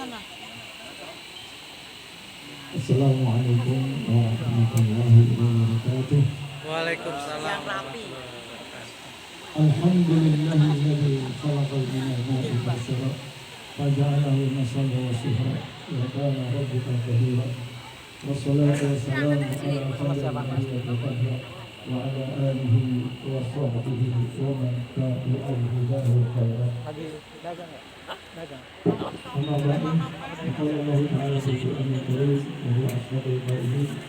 Assalamualaikum warahmatullahi wabarakatuh. Waalaikumsalam. Alhamdulillahilladzi khalaqal minal bashara faja'alahu nasaban wa sihra wa kana rabbuka qadira. Wassalatu wassalamu ala khairil anbiya'i wa ala alihi wa sahbihi wa man tabi'a hudahu khairan. Amma ba'du. Qala Allah ta'ala fi Qur'anil Karim wa huwa asdaqul qa'ilin.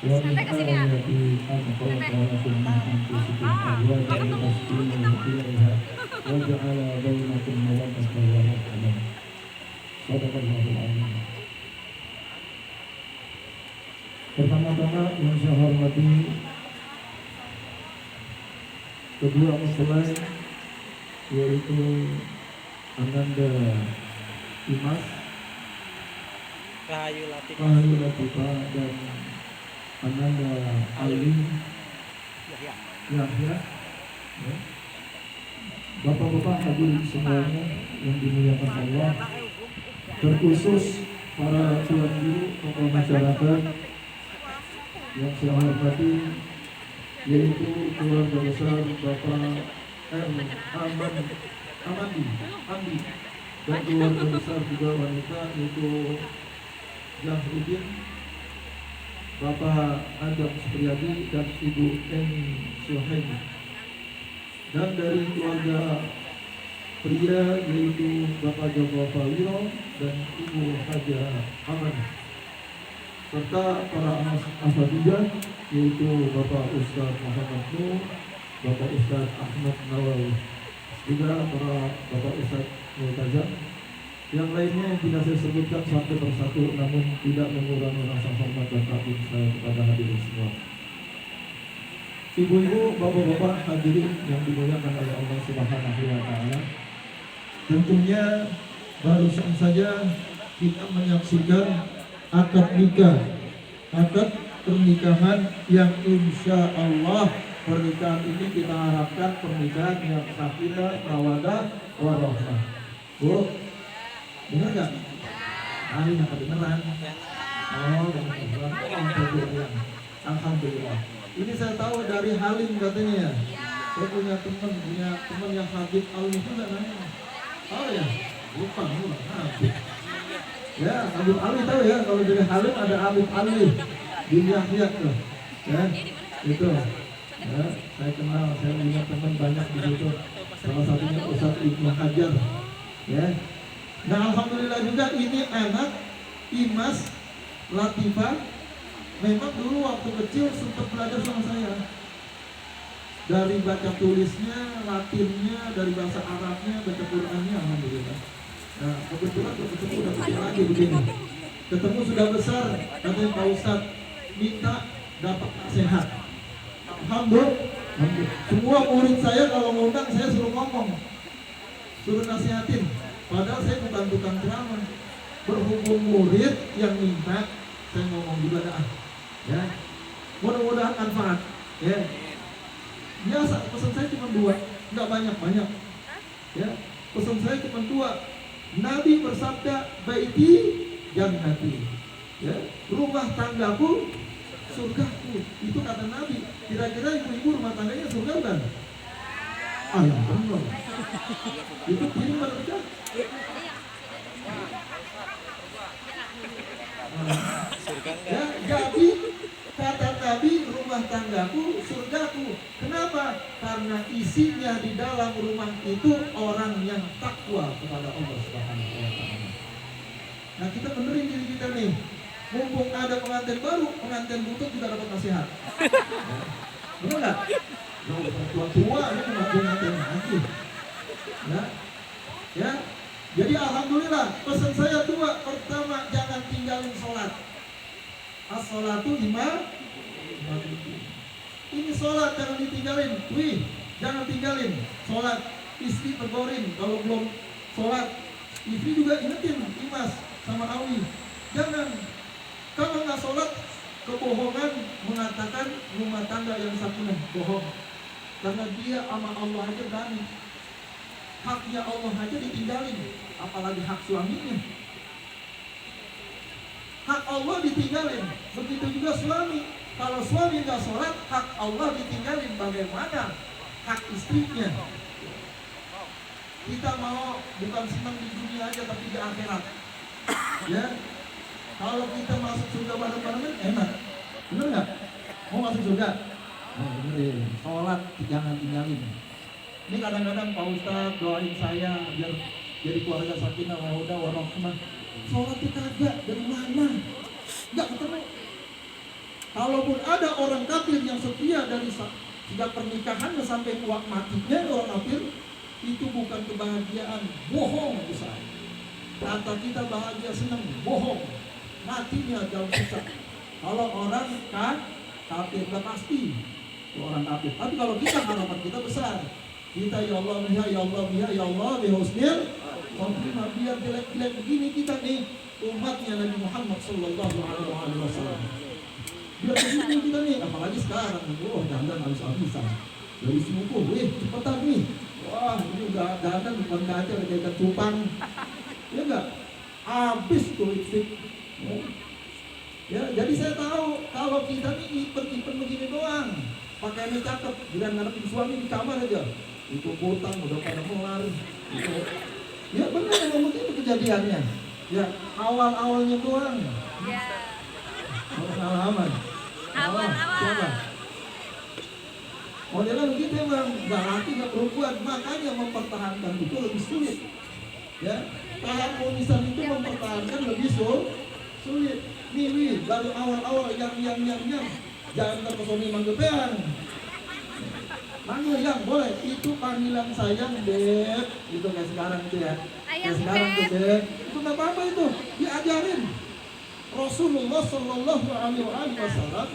Wa min ayati an khalaqa lakum min anfusikum azwajan litaskunu ilaiha wa ja'ala bainakum mawaddatan wa rahmah. Shadaqallahul 'azim. Pertama-tama yang saya hormati kedua mempelai, yaitu Ananda Imas, Rahayu Latif. Rahayu Latifah, dan Ananda Ali Yahya. Ya. Bapak-bapak hadirin semuanya yang dimuliakan Allah, terkhusus para tuan guru tokoh masyarakat yang saya hormati, yaitu keluarga besar Bapak Andi, dan keluarga besar juga wanita, yaitu Jahrudin, Bapak Adam Supriyadi, dan Ibu Eni Suhaimi. Dan dari keluarga pria, yaitu Bapak Joko Fawiro dan Ibu Haja Aman, serta para asatidzah, yaitu Bapak Ustaz Muhammad Nuh, Bapak Ustaz Ahmad Nawawi, juga para Bapak Ustaz Multazam. Yang lainnya yang tidak saya sebutkan satu persatu, namun tidak mengurangi rasa hormat dan takdim saya kepada hadirin semua. Ibu-ibu, bapak-bapak hadirin yang dimuliakan oleh Allah Subhanahu wa Ta'ala, tentunya barusan saja kita menyaksikan akad nikah, akad pernikahan yang insya Allah pernikahan ini kita harapkan pernikahan yang sakinah, mawaddah, warahmah. Bu, benar nggak? Ini nggak kedengeran. Oh, benar. Alhamdulillah. Alhamdulillah. Ini saya tahu dari Halim katanya ya. Saya punya teman yang Habib Alwi itu nggak namanya? Oh ya, lupa. Habib. Ya, Habib Alwi tahu ya. Kalau dari Halim ada Habib Alwi di Yahya tuh. Ya, itu. Ya, saya kenal, saya punya teman banyak di situ. Salah satunya Ustaz Ibnu Hajar. Ya. Nah, alhamdulillah juga ini anak Imas Latifah. Memang dulu waktu kecil sempat belajar sama saya. Dari baca tulisnya, Latinnya, dari bahasa Arabnya, baca Qur'annya, alhamdulillah. Nah, kebetulan ketemu udah kecil lagi begini. Ketemu sudah besar, katanya Pak Ustaz minta dapat sehat. Alhamdulillah. Semua murid saya kalau ngundang saya suruh ngomong, suruh nasihatin. Padahal saya bukan tukang ceramah. Berhubung murid yang minta, saya ngomong juga dah. Ya, mudah-mudahan manfaat. Ya, biasa pesan saya cuma 2, nggak banyak. Ya, pesan saya cuma 2. Nabi bersabda, baiti jannati. Ya, rumah tanggaku surgaku. Itu kata Nabi. Kira-kira ibu-ibu rumah tangganya surga bukan? Ayah benar. Itu kiri mereka. Ya, jadi kata Nabi, rumah tanggaku surgaku. Kenapa? Karena isinya di dalam rumah itu orang yang takwa kepada Allah Subhanahu wa Ta'ala. Nah, kita benerin diri kita nih. Mumpung ada pengantin baru, pengantin butut juga dapat nasihat. Benar nggak? Tua-tua ini pengantin lagi. Ya. Jadi alhamdulillah, pesan saya 2. Pertama, jangan tinggalin sholat. As-sholatu lima. Ini sholat jangan ditinggalin. Wih, jangan tinggalin sholat. Istri tegorin kalau belum sholat. Istri juga ingetin Imas sama Awi. Jangan. Kalau nggak sholat, kebohongan mengatakan rumah tangga yang sakinah bohong. Karena dia sama Allah aja berani. Haknya Allah aja ditinggalin, apalagi hak suaminya. Hak Allah ditinggalin. Begitu juga suami. Kalau suami nggak sholat, hak Allah ditinggalin. Bagaimana hak istrinya? Kita mau bukan senang di dunia aja, tapi di akhirat. Ya, kalau kita masuk surga bareng-bareng enak, bener nggak? Mau masuk surga? Oh, bener. Sholat jangan tinggalin. Ini kadang-kadang Pak Ustadz doain saya biar jadi keluarga sakinah mawaddah warahmah. Sholatnya kagak, dari mana? Nggak ketemu. Kalaupun ada orang kafir yang setia dari sejak pernikahannya sampai kuat matinya orang kafir, itu bukan kebahagiaan, bohong besar. Kata kita bahagia senang, bohong. Matinya jauh susah. Kalau orang kafir nggak pasti orang kafir. Tapi kalau kita harapan kita besar. Kita ya Allah, ya Allah, ya Allah, bihusnil khotimah. Biar jelek-jelek begini kita nih umatnya Nabi Muhammad sallallahu alaihi wasallam. Biar begini kita nih, apalagi sekarang, dandan habis-habisan. Dari subuh, cepetan nih. Wah, ini udah dandan bukan kaca, kayak ikan cupang. Ya enggak? Habis tuh lipstick. Ya, jadi saya tahu kalau kita nih ipen-ipen begini doang. Pakaiannya cakep, bila ngadepin suami di kamar aja. Itu hutang udah pada kelar. Itu. Ya benar memang itu kejadiannya. Ya, awal-awalnya doang. Ya. Pengalaman. Awal-awal. Modelnya begitu emang, nggak laki nggak perempuan, makanya mempertahankan itu lebih sulit. Ya, keharmonisan itu mempertahankan lebih sulit. Nih, dari awal-awal yang, jangan terpesona manggil peang. Manggil yang boleh, itu panggilan sayang Beb, itu kayak sekarang itu ya. Kayak sekarang tuh Beb, itu nggak apa-apa itu, diajarin. Rasulullah Shallallahu Alaihi Wasallam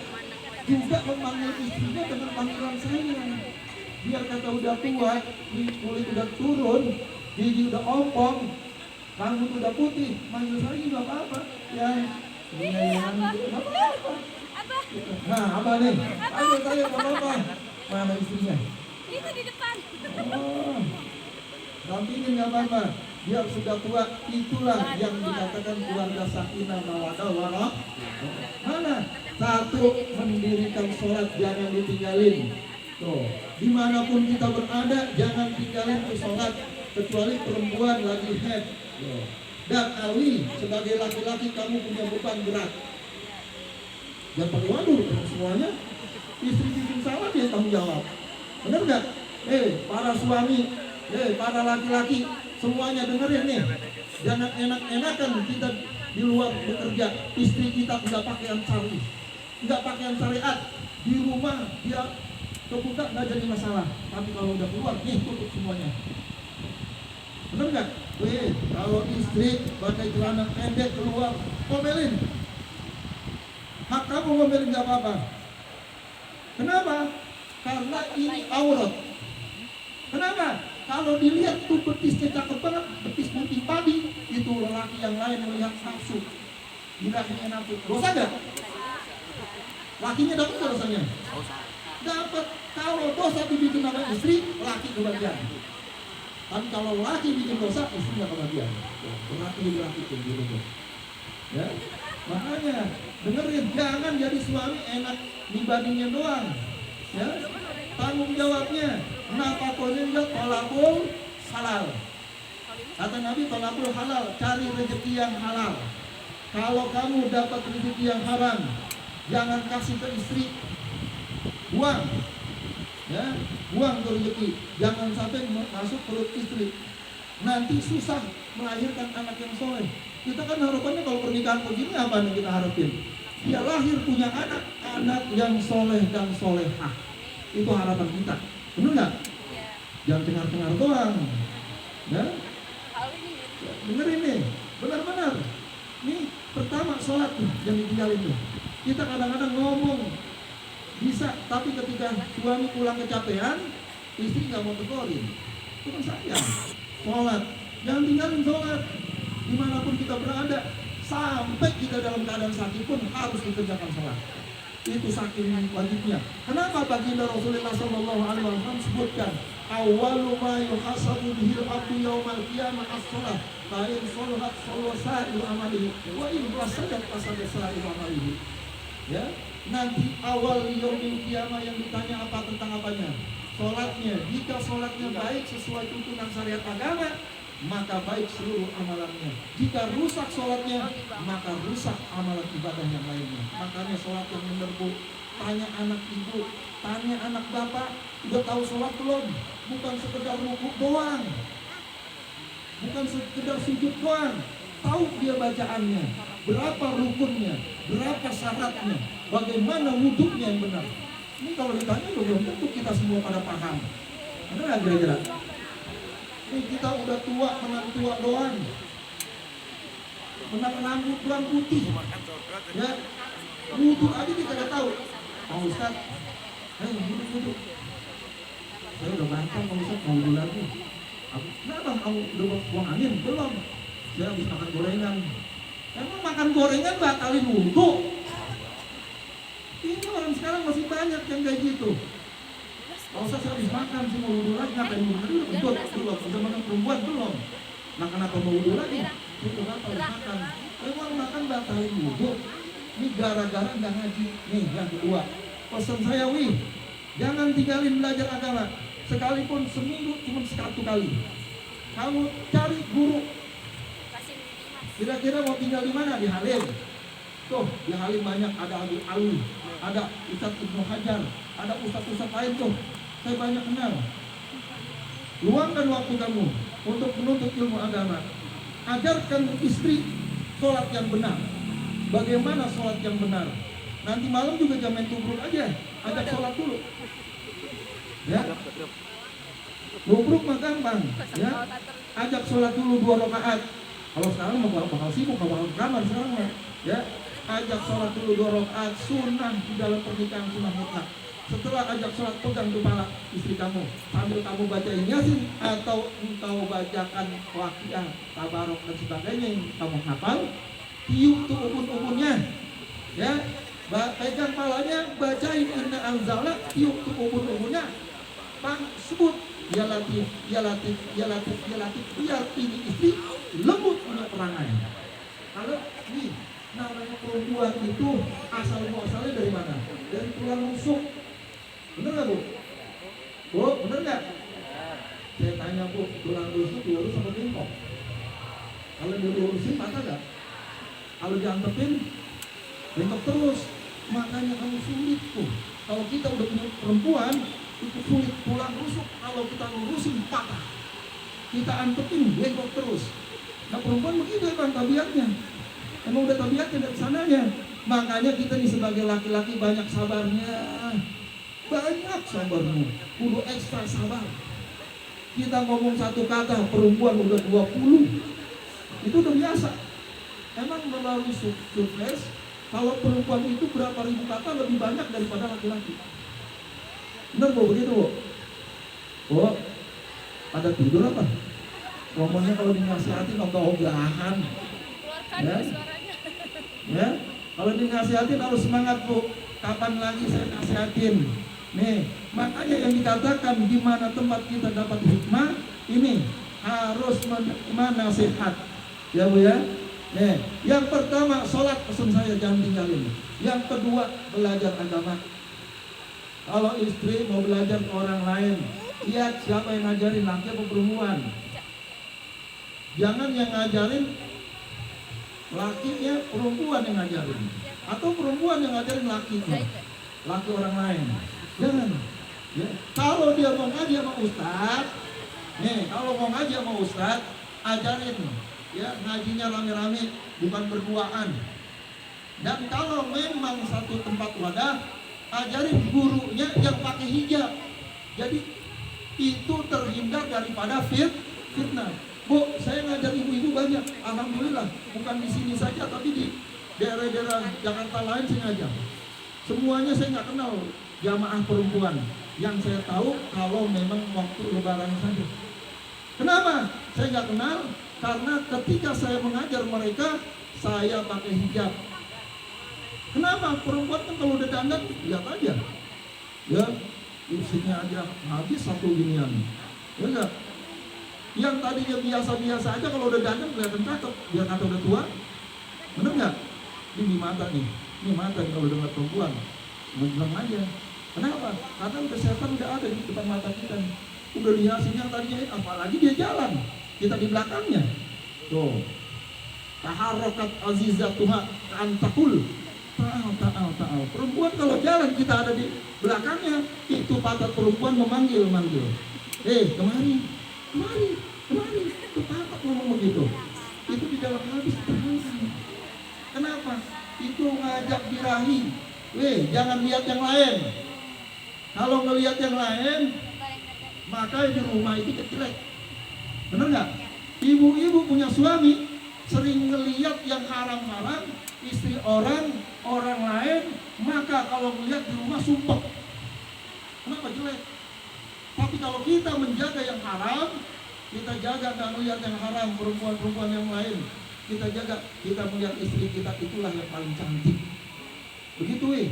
juga memanggil istrinya dengan panggilan sayang. Biar kata udah tua, kulit udah turun, gigi udah ompong, rambut udah putih, manggil saya nggak apa-apa. Ya, nggak apa-apa. Nah, abah nih, ayo saya apa-apa. Mana istrinya? Itu di depan. Oh, dampingin nggak apa-apa. Biar sudah tua, itulah yang dikatakan keluarga sakinah mawaddah warahmah. Mana? Satu, mendirikan sholat jangan ditinggalin. Tuh, dimanapun kita berada jangan tinggalin ke sholat kecuali perempuan lagi haid. Dan Ali sebagai laki-laki kamu punya beban berat. Jangan pakai waduh semuanya. Istri bikin salah dia tanggung jawab. Benar nggak? Para suami, para laki-laki semuanya dengerin nih. Jangan enak-enakan kita di luar bekerja, istri kita nggak pakaian syari, nggak pakaian syariat, di rumah dia kebuka nggak jadi masalah. Tapi kalau udah keluar, nih tutup semuanya. Bener nggak? Kalau istri pakai celana pendek keluar, ngomelin. Hak kamu ngomelin nggak apa-apa. Kenapa? Karena ini aurat. Kenapa? Kalau dilihat tuh betisnya cakep banget, betis putih padi, itu lelaki yang lain melihat nafsu. Bilangnya nafsu. Dosa gak? Lakinya dapat gak dosanya? Dapat. Kalau dosa dibikin sama istri, laki kebagian. Tapi kalau laki bikin dosa, istri gak kebagian. Berarti laki itu. Ya, makanya dengerin, jangan jadi suami enak dibandingin doang. Ya, tanggung jawabnya. Nafakonya tolakul halal. Kata Nabi tolakul halal, cari rezeki yang halal. Kalau kamu dapat rezeki yang haram, jangan kasih ke istri. Buang. Ya, buang ke rezeki. Jangan sampai masuk perut istri. Nanti susah melahirkan anak yang soleh. Kita kan harapannya kalau pernikahan begini apa yang kita harapin? Dia lahir punya anak yang soleh dan solehah. Itu harapan kita. Benar nggak? Ya. Jangan dengar-dengar doang. Ya? Dengerin nih, benar-benar. Ini pertama sholat tuh yang ditinggalin tuh. Kita kadang-kadang ngomong bisa, tapi ketika suami pulang kecapean, istri nggak mau tegorin. Itu kan sayang. Sholat, jangan tinggalin sholat. Dimanapun kita berada, sampai kita dalam keadaan sakit pun harus dikerjakan sholat. Itu saking wajibnya. Kenapa baginda Rasulullah SAW sebutkan awwalu ma yuhasabu bihil abdu yaumal qiyamah as-shalah fa in shalahat shalla sa'iru amalihi wa in fasadat fasada sa'iru amalihi. Ya, nanti awal yaumil qiyamah yang ditanya apa tentang apanya? Salatnya. Jika salatnya baik sesuai tuntunan syariat agama, maka baik seluruh amalannya. Jika rusak salatnya, maka rusak amalan ibadah yang lainnya. Makanya salat yang benar, Bu. Tanya anak ibu, tanya anak bapak, udah tahu sholat belum? Bukan sekedar rukuk doang, bukan sekedar sujud doang. Tahu dia bacaannya, berapa rukunnya, berapa syaratnya, bagaimana wudhunya yang benar. Ini kalau ditanya belum tentu kita semua pada paham. Benar nggak kira-kira? Ini kita udah tua, menang tua doang, menang rambut doang putih. Ya, wudhu aja kita nggak tahu. Pak Ustaz, duduk. Saya udah bantang Pak Ustaz, mau dulu lagi. Kenapa kamu udah buang angin? Belum. Saya habis makan gorengan. Emang makan gorengan batalin wudhu? Ini orang sekarang masih banyak yang kayak gitu. Pak Ustaz, saya habis makan, saya mau wudhu lagi. Ngapain wudhu? Belum. Udah makan perempuan belum? Makan apa mau wudhu lagi? Itu apa habis makan? Emang makan batalin wudhu? Ini gara-gara nggak ngaji. Nih yang kedua, pesan saya, jangan tinggalin belajar agama. Sekalipun seminggu cuma 1 kali. Kamu cari guru. Kira-kira mau tinggal di mana? Di Halim. Tuh di Halim banyak, ada Abu Alwi, ada Ustadz Ibnu Hajar, ada ustadz-ustadz lain tuh. Saya banyak kenal. Luangkan waktu kamu untuk menuntut ilmu agama. Ajarkan istri sholat yang benar. Bagaimana sholat yang benar? Nanti malam juga jangan main tubruk aja, ajak sholat dulu. Ya, tubruk mah gampang. Ya, ajak sholat dulu 2 rakaat. Kalau sekarang mau bakal sibuk, mau bakal kamar sekarang mah. Ya, ajak sholat dulu 2 rakaat, sunnah di dalam pernikahan, sunnah mutlak. Setelah ajak sholat, pegang kepala istri kamu sambil kamu bacain Yasin atau engkau bacakan Waqiah, Tabarok dan sebagainya yang kamu hafal. Tiup tuh ubun-ubunnya, ya, pegang palanya, bacain inna anzalna, tiup tuh ubun-ubunnya, sebut ya latif, ya latif, ya latif, ya latif, biar ini istri lembut punya perangai. Kalau nih namanya perempuan itu asal muasalnya dari mana? Dari tulang rusuk, bener nggak Bu? Bu, bener nggak? Saya tanya Bu, tulang rusuk diurus sama bengkok? Kalau diurusin patah nggak? Kalau diantepin, bengkok terus. Makanya kamu sulit tuh. Kalau kita udah punya perempuan, itu sulit tulang rusuk. Kalau kita lurusin patah, kita antepin bengkok terus. Nah perempuan begitu emang tabiatnya. Emang udah tabiatnya dari sananya. Makanya kita nih sebagai laki-laki banyak sabarnya. Banyak sabarnya. Kudu ekstra sabar. Kita ngomong 1 kata, perempuan udah 20. Itu udah biasa. Emang melalui survei, kalau perempuan itu berapa ribu kata lebih banyak daripada laki-laki. Benar Bu, begitu Bu? Bu, ada tidur apa? Ngomongnya kalau dinasihatin ogah-ogahan. Ya? Ya? Kalau dinasihatin harus semangat Bu. Kapan lagi saya nasihatin? Nih, makanya yang dikatakan di mana tempat kita dapat hikmah, ini harus menerima nasihat. Ya Bu ya? Nih, yang pertama sholat, pesan saya jangan tinggalin. Yang kedua belajar agama. Kalau istri mau belajar ke orang lain, lihat siapa yang ngajarin, laki atau perempuan. Jangan yang ngajarin lakinya, perempuan yang ngajarin, atau perempuan yang ngajarin lakinya, laki orang lain. Jangan. Ya. Kalau dia mau ngaji sama ustad, nih kalau mau ngaji sama ustad, ajarin. Ya, ngajinya rame-rame, bukan berduaan. Dan kalau memang satu tempat wadah, ajarin gurunya yang pakai hijab. Jadi itu terhindar daripada fitnah. Bu, saya ngajar ibu-ibu banyak, alhamdulillah. Bukan di sini saja, tapi di daerah-daerah Jakarta lain saya ngajar. Semuanya saya nggak kenal jamaah perempuan. Yang saya tahu kalau memang waktu lebaran saja. Kenapa? Saya nggak kenal. Karena ketika saya mengajar mereka, saya pakai hijab. Kenapa? Perempuan kan kalau udah dandan, lihat aja. Ya, istrinya aja habis satu ginian, ya enggak? Yang tadinya biasa-biasa aja kalau udah dandan kelihatan cakep, biar kata udah tua, bener nggak? Ini mata nih, kalau dengar perempuan, menjelang aja. Kenapa? Karena udah setan udah ada di depan mata kita, udah dihasilnya yang tadinya, apalagi dia jalan, kita di belakangnya, tuh. Taharokat azizatuha antakul. Ta'al. Perempuan kalau jalan kita ada di belakangnya, itu patah perempuan memanggil. Kemari. Itu patah ngomong begitu. Itu di dalam hadis terangkan. Kenapa? Itu ngajak birahi. Jangan lihat yang lain. Kalau ngelihat yang lain, maka di rumah itu jelek. Benar nggak? Ibu-ibu punya suami sering ngelihat yang haram-haram, istri orang lain, maka kalau melihat di rumah sumpah. Kenapa jelek? Tapi kalau kita menjaga yang haram, kita jaga nggak melihat yang haram, perempuan yang lain, kita jaga, kita melihat istri kita, itulah yang paling cantik. Begitu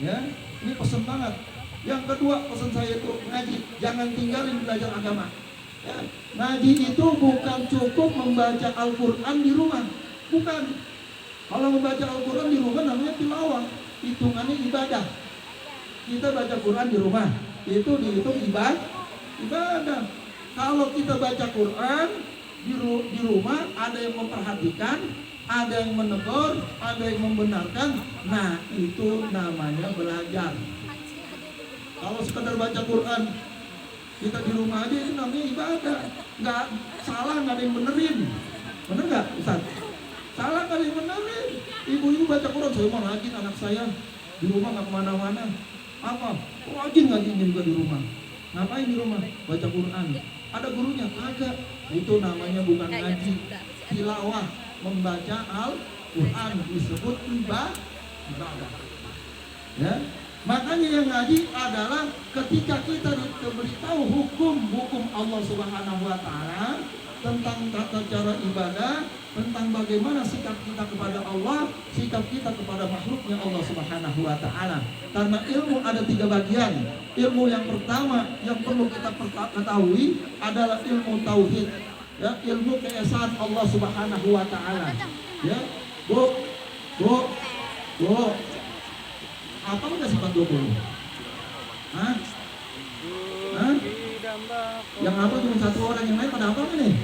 ya, ini pesan banget. Yang kedua pesan saya itu ngaji, jangan tinggalin belajar agama. Ya, ngaji itu bukan cukup membaca Al-Quran di rumah, bukan. Kalau membaca Al-Quran di rumah namanya tilawah, hitungannya ibadah. Kita baca Quran di rumah, itu dihitung ibadah. Kalau kita baca Quran di rumah, ada yang memperhatikan, ada yang menegur, ada yang membenarkan. Nah, itu namanya belajar. Kalau sekedar baca Quran kita di rumah aja, itu namanya ibadah. Nggak salah, nggak ada yang benerin. Bener nggak, Ustaz? Salah nggak ada yang benerin. Ibu-ibu baca Quran, saya mau rajin anak saya di rumah, nggak kemana-mana. Apa? Rajin ngajinya juga di rumah. Ngapain di rumah? Baca Quran. Ada gurunya? Kagak. Itu namanya bukan ngaji, tilawah, membaca Al-Quran, disebut ibadah. Ya. Makanya yang ngaji adalah ketika kita diberitahu hukum Allah Subhanahu wa Ta'ala, tentang tata cara ibadah, tentang bagaimana sikap kita kepada Allah, sikap kita kepada makhluknya Allah Subhanahu wa Ta'ala. Karena ilmu ada 3 bagian. Ilmu yang pertama yang perlu kita ketahui adalah ilmu tauhid, ya, ilmu keesaan Allah Subhanahu wa Ta'ala. Ya, Bu. Apa udah sifat 20? Hah? Yang apa cuma 1 orang, yang lain pada apa nih?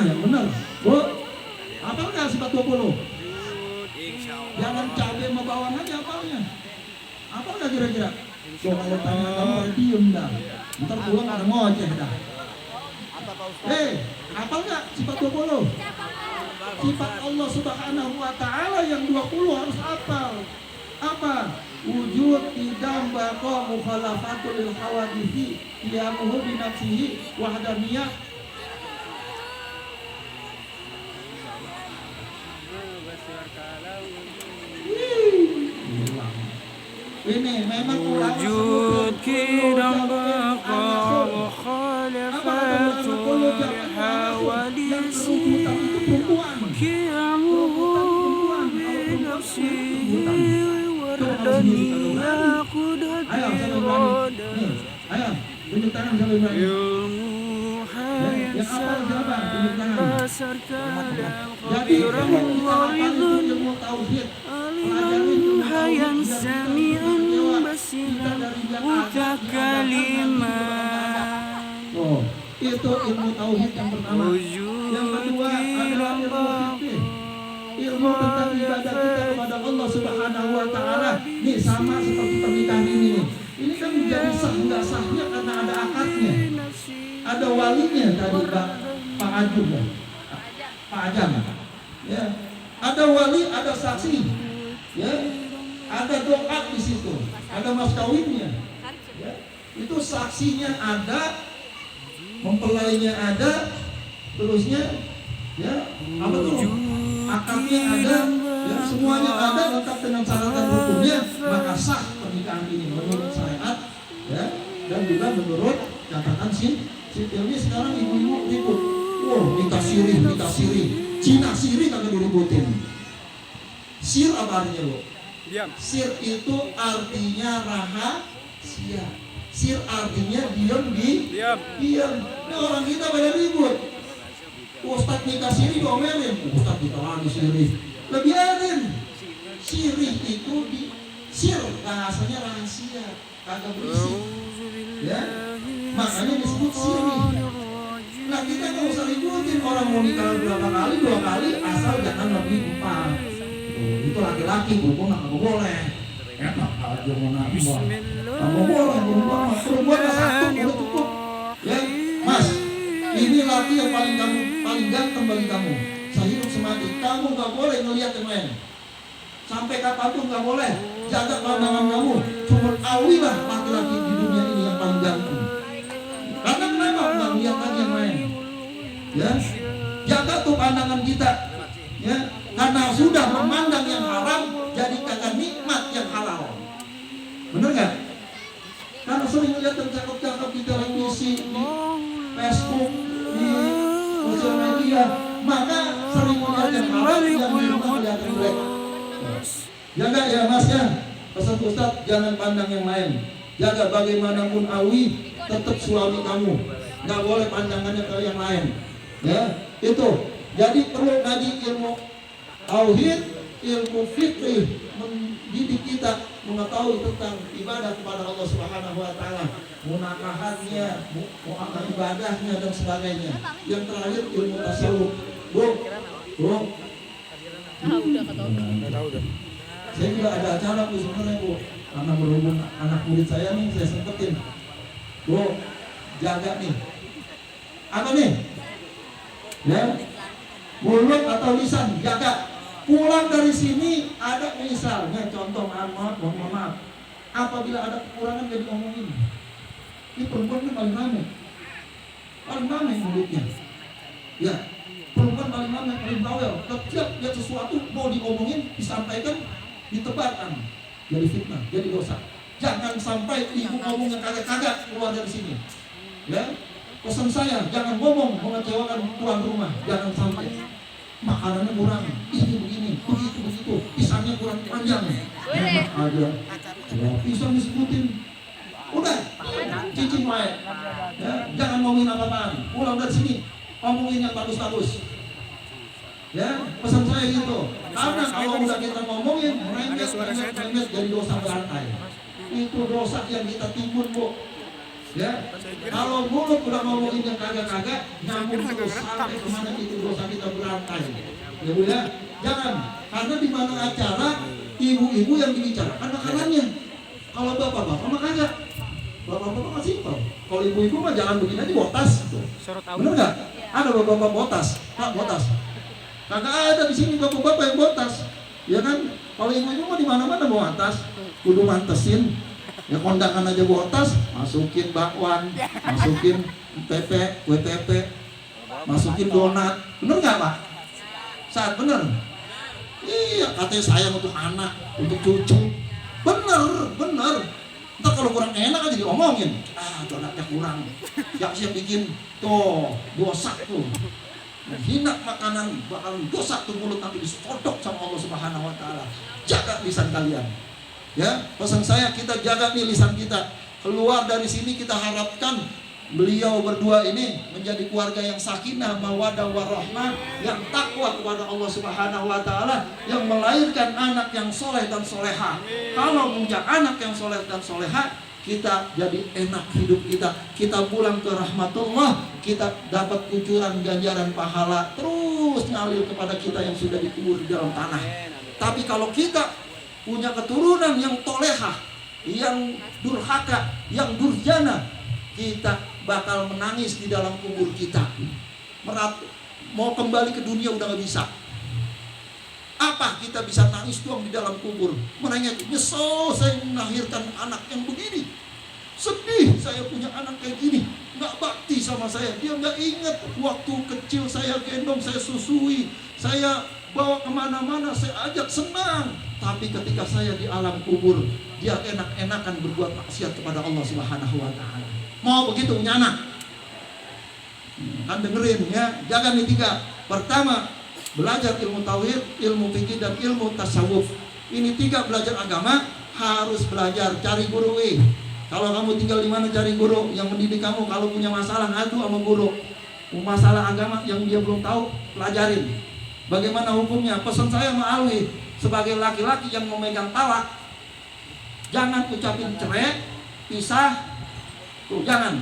Yang benar. Bu, apa udah sifat 20? Jangan cabai sama bawang aja apalnya. Apa udah kira-kira? Kalau tanya kamu diem dah. Ntar pulang ada ngoceh dah. Apa enggak sifat 20? Sifat Allah Subhanahu wa Ta'ala yang 20 harus hafal. Apa? Wujud idam baqa mukhalafatul lil hawadisi qiyamuhu bi nafsihi wahdaniyah. Ini memang wujud idam baqa mukhalafatul lil hawadisi qiyamuhu bi nafsihi. Dunia kuda tiroda ilmu hayansan basar kalam khabiran waridun aliman hayan sami'an basiran mutakaliman. Itu ilmu tauhid yang pertama. Yang kedua adalah ilmu fikih, ilmu tentang ibadah kita kepada Allah Subhanahu wa Ta'ala. Ini sama seperti pernikahan ini nih. Ini kan menjadi sah nggak sahnya karena ada akadnya, ada walinya tadi Pak Ajum ya, Pak Ajam ya, ada wali, ada saksi ya, ada doa di situ, ada mas kawinnya ya. Itu saksinya ada, mempelainya ada, terusnya ya, apa tuh, akadnya ada ya, semuanya ada lengkap dengan syarat dan hukumnya, maka sah pernikahan ini menurut syariat ya, dan juga menurut catatan sipilnya. Sekarang ibu-ibu ribut, nikah siri, Cina siri kagak diributin. Sir apa artinya, Bu? Diam. Sir itu artinya rahasia. Sir artinya diam. Ini orang kita pada ribut. Ustaz nikah siri diomelin, Ustaz kita lagi siri. Biarin. Siri itu di sir bahasanya rahasia, kagak berisik. Ya, makanya disebut siri. Nah kita nggak usah ributin orang mau nikah berapa kali, 2 kali, asal jangan lebih 4. Itu laki-laki, bukan nggak boleh. Enak aja mau nambah. Nggak boleh, perempuan satu udah cukup. Ya, Mas, ini laki yang paling ganteng bagi kamu. Saya hidup semati, kamu nggak boleh ngelihat yang lain. Sampai kapanpun nggak boleh. Jaga pandangan kamu. Cuma awilah laki-laki di dunia ini yang paling ganteng. Karena kenapa nggak lihat lagi yang lain? Ya, jaga tuh pandangan kita. Ya, karena sudah memandang yang haram, jadi kagak nikmat yang halal. Bener nggak? Karena sering lihat yang cakep-cakep di televisi, di Facebook, di sosial media, maka sering melihat yang haram, yang di rumah melihat yang jelek. Jaga ya Mas ya, pesan Ustaz, jangan pandang yang lain. Jaga bagaimanapun awi, tetap suami kamu. Nggak boleh pandangannya ke yang lain. Ya, itu. Jadi perlu ngaji ilmu tauhid, ilmu fikih, mendidik kita mengetahui tentang ibadah kepada Allah Subhanahu wa taala, munakahannya, ibadahnya dan sebagainya. Yang terakhir ilmu tasawuf. Bu. Udah. Saya juga ada acara Bu sebenarnya Bu. Karena berhubung anak murid saya nih, saya sempetin. Bu, jaga nih. Apa nih? Ya. Mulut atau lisan, jaga. Pulang dari sini ada misalnya contoh mohon maaf. Apabila ada kekurangan jadi omongin. Ini perempuan ini paling ramai mulutnya. Ya, perempuan paling ramai, paling bawel. Setiap lihat sesuatu mau diomongin, disampaikan, ditebarkan, jadi fitnah, jadi dosa. Jangan sampai ibu ngomong yang kagak-kagak keluar dari sini. Ya, pesan saya jangan ngomong mengecewakan tuan rumah, jangan sampai. Makanannya kurang, ini begini, begitu, pisangnya kurang panjang. Enak aja, pisang disebutin. Udah, cicing wae. Ya, jangan ngomongin apa-apaan. Pulang dari sini, ngomongin yang bagus-bagus. Ya, pesan saya gitu. Karena kalau udah kita ngomongin, merembet jadi dosa berantai. Itu dosa yang kita timbun, Bu. Ya, kalau mulut udah ngomongin yang kagak-kagak, nyambung terus sampai kemana itu dosa kita berantai. Ya Bu ya, jangan. Karena di mana acara, ibu-ibu yang dibicarakan makanannya. Kalau bapak-bapak mah kagak. Bapak-bapak mah simpel. Kalau ibu-ibu mah jangan begini aja botas. Bener nggak? Ada bapak-bapak botas, Pak botas. Kagak ada di sini bapak-bapak yang botas. Ya kan? Kalau ibu-ibu mah di mana-mana mau atas, kudu mantesin. Ya kondangan aja botas, masukin bakwan, masukin WTP, masukin donat. Bener nggak Pak? Saat bener? Iya, katanya sayang untuk anak, untuk cucu. Bener. Ntar kalau kurang enak aja diomongin. Donatnya kurang. Siap bikin tuh dosa tuh. Hina makanan bakal dosa tuh mulut nanti disodok sama Allah Subhanahu wa taala. Jaga lisan kalian. Ya, pesan saya kita jaga nih lisan kita. Keluar dari sini kita harapkan beliau berdua ini menjadi keluarga yang sakinah, mawaddah warahmah, yang takwa kepada Allah Subhanahu wa taala, yang melahirkan anak yang soleh dan soleha. Kalau punya anak yang soleh dan soleha, kita jadi enak hidup kita. Kita pulang ke rahmatullah, kita dapat kucuran ganjaran pahala terus ngalir kepada kita yang sudah dikubur di dalam tanah. Tapi kalau kita punya keturunan yang tolehah, yang durhaka, yang durjana, kita bakal menangis di dalam kubur kita. Mau kembali ke dunia udah gak bisa. Apa kita bisa nangis doang di dalam kubur? Menangis, nyesel saya melahirkan anak yang begini. Sedih saya punya anak kayak gini. Gak bakti sama saya. Dia gak ingat waktu kecil saya gendong, saya susui, saya bawa kemana-mana, saya ajak senang. Tapi ketika saya di alam kubur, dia enak-enakan berbuat maksiat kepada Allah Subhanahu wa taala. Mau begitu punya anak? Kan dengerin ya, jaga nih 3. Pertama, belajar ilmu tauhid, ilmu fikih dan ilmu tasawuf. Ini 3 belajar agama, harus belajar, cari guru. Kalau kamu tinggal di mana cari guru yang mendidik kamu. Kalau punya masalah ngadu sama guru. Masalah agama yang dia belum tahu, pelajarin. Bagaimana hukumnya? Pesan saya sama Alwi sebagai laki-laki yang memegang talak, jangan ucapin cerai, pisah. Tuh, jangan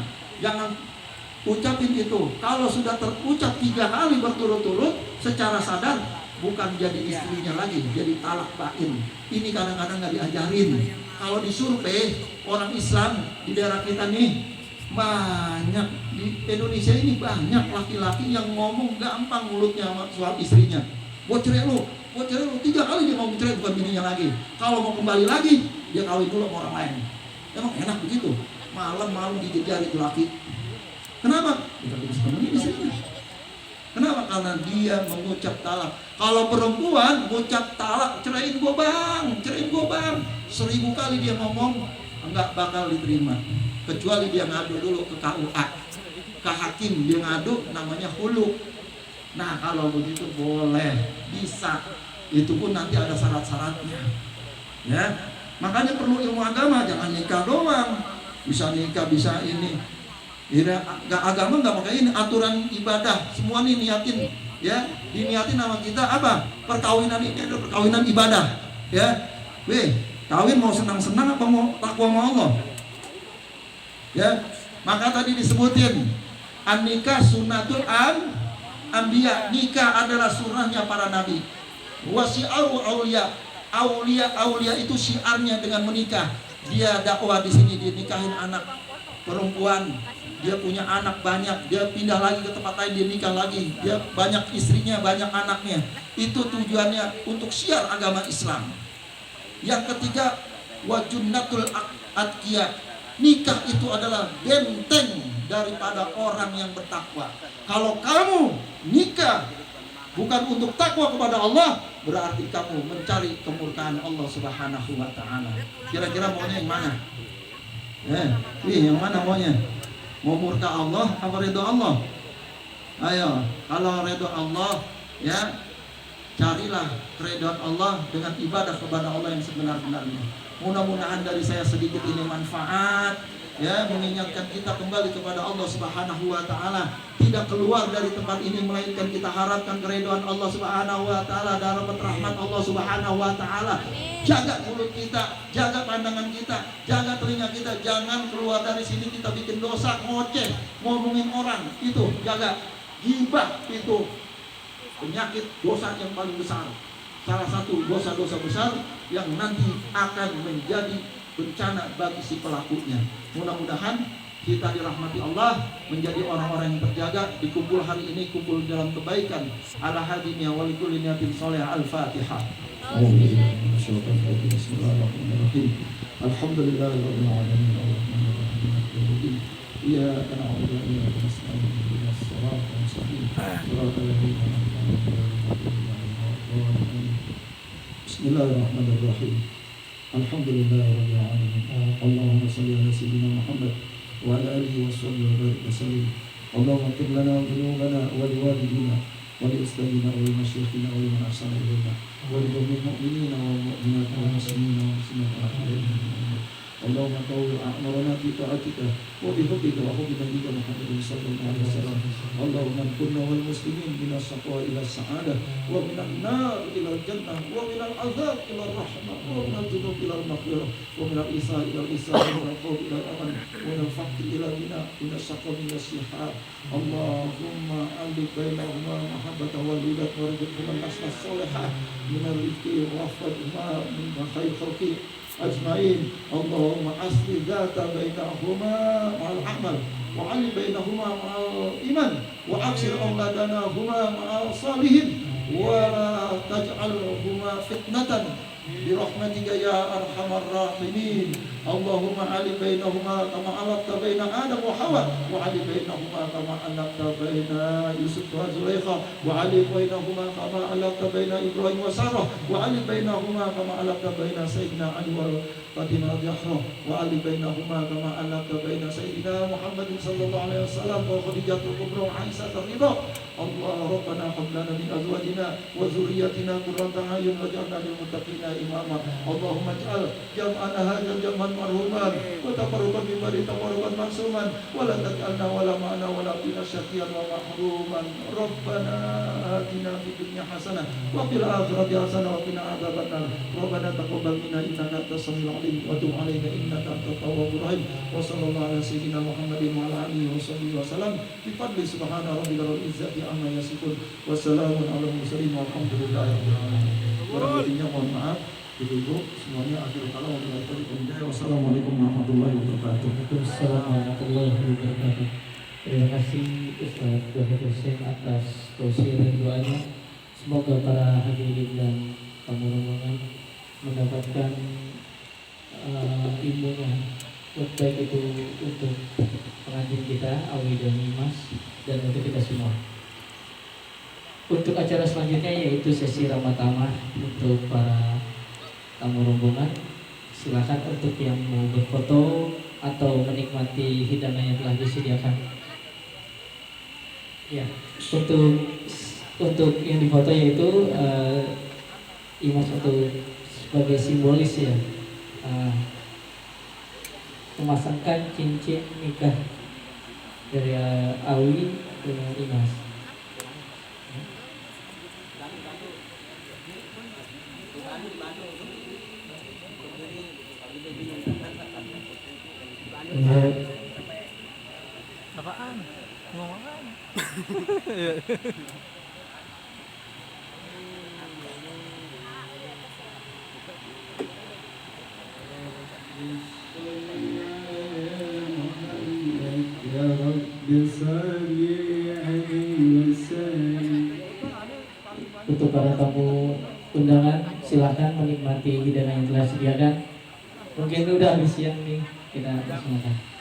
ucapin itu. Kalau sudah terucap 3 kali berturut-turut secara sadar, bukan jadi istrinya lagi, jadi talak bain. Ini kadang-kadang nggak diajarin. Kalau disurvei orang Islam di daerah kita nih, banyak di Indonesia ini banyak laki-laki yang ngomong gampang mulutnya sama suami istrinya. Gue cerai lu, 3 kali dia mau cerai, bukan bininya lagi. Kalau mau kembali lagi, dia kawin dulu sama orang lain. Emang enak begitu? Malam-malam gigit jari itu laki. Kenapa? Kita bisa menemui istrinya. Kenapa? Karena dia mengucap talak. Kalau perempuan mengucap talak, ceraiin gua bang, 1000 kali dia ngomong, enggak bakal diterima. Kecuali dia ngadu dulu ke KUA, ke hakim, dia ngadu, namanya hulu. Nah kalau begitu boleh, bisa. Itu pun nanti ada syarat-syaratnya. Ya, makanya perlu ilmu agama, jangan nikah doang. Bisa nikah, bisa ini. Agama nggak pakai ini, aturan ibadah semua nih niatin, ya diniatin sama kita apa? Perkawinan ini adalah perkawinan ibadah, ya. Kawin mau senang-senang apa mau takwa sama Allah? Ya, maka tadi disebutin an-nikah sunnatul anbiya, nikah adalah sunnahnya para nabi. Wasi'aru aulia itu syiarnya dengan menikah. Dia dakwah di sini, dia nikahin anak perempuan, dia punya anak banyak, dia pindah lagi ke tempat lain, dia nikah lagi, dia banyak istrinya, banyak anaknya. Itu tujuannya untuk syiar agama Islam. Yang ketiga, wajunnatul atqiya, nikah itu adalah benteng daripada orang yang bertakwa. Kalau kamu nikah bukan untuk takwa kepada Allah, berarti kamu mencari kemurkaan Allah Subhanahu wa taala. Kira-kira maunya yang mana? Yang mana maunya? Mau murka Allah apa ridho Allah? Ayo, kalau ridho Allah, ya carilah keridhaan Allah dengan ibadah kepada Allah yang sebenar-benarnya. Mudah-mudahan dari saya sedikit ini manfaat, ya, mengingatkan kita kembali kepada Allah Subhanahu wa taala, tidak keluar dari tempat ini melainkan kita harapkan keridhaan Allah Subhanahu wa taala, dapat rahmat Allah Subhanahu wa taala. Jaga mulut kita, jaga pandangan kita, jaga telinga kita, jangan keluar dari sini kita bikin dosa, ngoceh, ngomongin orang, itu jaga. Ghibah itu penyakit dosa yang paling besar, salah satu dosa-dosa besar yang nanti akan menjadi bencana bagi si pelakunya. Mudah-mudahan kita dirahmati Allah, menjadi orang-orang yang terjaga, dikumpul hari ini, kumpul dalam kebaikan. Ala hadiniya wa likulli niyatin sholih. Al-Fatihah. Bismillahirrahmanirrahim. Alhamdulillahirabbil alamin. Arrahmanirrahim. Iyyaka na'budu wa iyyaka nasta'in. Ihdinas siratal mustaqim. Shiratal ladzina an'amta 'alaihim. Bismillahirrahmanirrahim. Alhamdulillahirabbil alamin. Allahumma shalli ala sayyidina Muhammad wa ala alihi washabbihi wa barik wasallim. Allahumma ighfir lana dhunubana wa liwalidina wa liustabina wa limasyayikhina wa liman ahsana ilaina wa lil mu'minina wal mu'minat wal muslimina wal muslimat. Allahumma tawwi a'marana fi ta'atika wa bi hubbika wa hubbi nabiyyika Muhammadin sallallahu alaihi wasallam. Allahumma kunna wal muslimin min as-saqwa ila as-sa'adah wa min an-nar ila al-jannah wa min al-'adhab ila ar-rahmah wa min al-dhunub ila al-maghfirah wa min al-isa ila al-isa wa min al-khawf ila al-aman wa min al-faqr ila al-ghina min as-saqam ila as-sihah. Allahumma alif bainahuma mahabbata wal wilat wa rizqhuma nasla salihah min al-rizqi wa afdal min khair khalqi ajma'in. Allahumma asli dzata bainahuma ma'al amal wa ali bainahuma ma'al iman wa aksir auladana huma ma'al salihin wa la taj'alhuma fitnatan bi rahmatika ya arhamar rahimin. Allahumma ali bainahuma kama alaqta baina Adam wa Hawa wa ali bainahuma kama alaqta baina Yusuf wa Zulaikha wa ali bainahuma kama alaqta baina Ibrahim wa Sarah wa ali bainahuma kama alaqta baina Sayyidina Ali wa Fatimah radhiyallahu wa ali bainahuma kama alaqta baina Sayyidina Muhammadin sallallahu alaihi wasallam wa Khadijatul Kubra wa Aisyah ridha. Allah rabbana hab lana min azwajina wa dhurriyyatina qurrata a'yun waj'alna lil muttaqina إماما اللهم اجعل جمعنا هذا جمعا مرحوما وتفرقا من بعد تفرقا معصوما ولا تجعلنا ولا معنا ولا فينا شقيا ومحروما ربنا آتنا في الدنيا حسنة وفي الآخرة حسنة وقنا عذاب النار ربنا تقبل منا إنك أنت السميع العليم وتب علينا إنك أنت التواب الرحيم وصلى الله على سيدنا محمد وعلى آله وصحبه وسلم بفضل سبحان ربك رب العزة عما يصفون وسلام على المرسلين والحمد لله رب العالمين. Kurang lebihnya mohon maaf. Ibu-ibu semuanya akhir kalam wassalamualaikum warahmatullahi wabarakatuh. Waalaikumsalam warahmatullahi wabarakatuh. Terima kasih Ustaz Wahid Hussein atas tausiah dan doanya. Semoga para hadirin dan tamu rombongan mendapatkan ilmunya, baik itu untuk pengantin kita Awi dan Imas dan untuk kita semua. Untuk acara selanjutnya yaitu sesi ramah tamah untuk para tamu rombongan. Silakan untuk yang mau berfoto atau menikmati hidangan yang telah disediakan. Ya, untuk yang difoto yaitu Imas untuk sebagai simbolis ya, memasangkan cincin nikah dari Awi dengan Imas. Apaan? Ngomongan. Untuk para tamu undangan, silahkan menikmati hidangan yang telah disediakan. Mungkin udah habis siang nih, kita langsung makan.